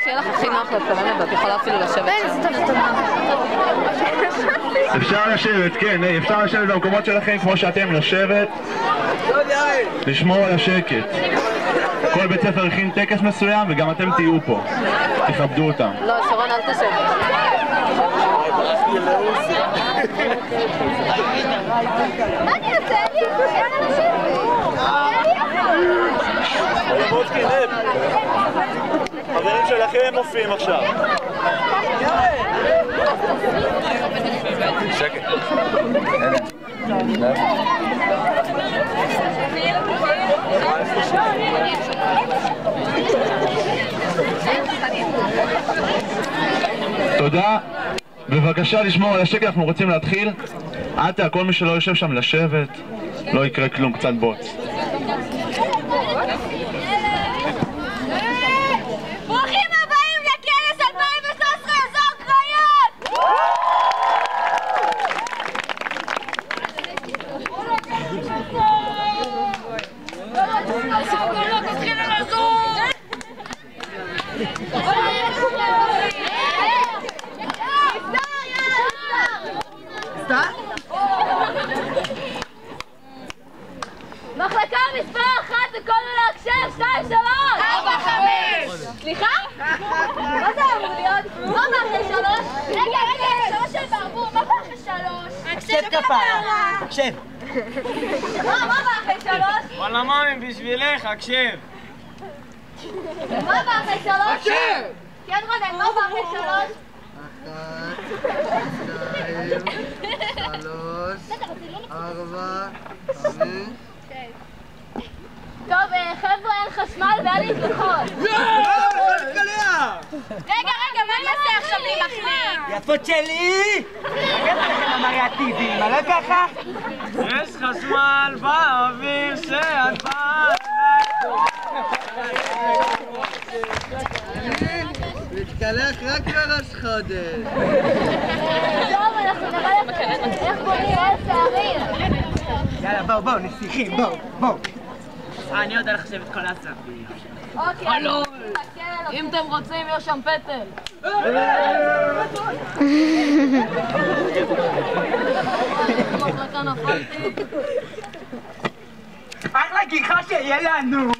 שיהיה לך הכי נוח לצלם, ואת יכולה אפילו לשבת שם. אפשר לשבת, כן, אפשר לשבת במקומות שלכם כמו שאתם, לשבת, לשמור על השקט. כל בית ספר הכין טקס מסוים וגם אתם תהיו פה, תכבדו אותם. לא, שרון, אל תשב. מה אני יוצא? אין אנשים. מוצקין, לב. חברים שלכם מופיעים עכשיו. שקט. תודה. בבקשה לשמור על השקט, אנחנו רוצים להתחיל. עתה, כל מי שלא יושב שם לשבת, לא יקרה כלום, קצת בוץ. ברוכים הבאים לכנס 2013 אזור קריות! מחלקה מספר 1 לכל להקשב 2, 3 4, 5 סליחה? מה זה אמור להיות? מה בא אחרי 3? רגע, 3 של ברבור, מה בא אחרי 3? הקשב כפרה, הקשב. מה בא אחרי 3? וואלה מאמי, בשבילך, הקשב. מה בא אחרי 3? הקשב! כן רונן, מה בא אחרי 3? 1, 2, 3, 4, 5 טוב, חבר'ה, אין חשמל ואין לי תלוחות. רגע, מה נעשה עכשיו בלי מחליט? יפות שלי! רגע לכם המריאטיבים, מה לא ככה? יש חשמל באוויר שאת באה מתקלח רק בראש חודש. טוב, אנחנו נראה לכם איך בונים על שערים. יאללה, בואו, נסיכים, בואו. אני יודע לחשב את כל העשבים. אוקיי, אם אתם רוצים, יש שם פטל. אחלה גיחה שיהיה לנו!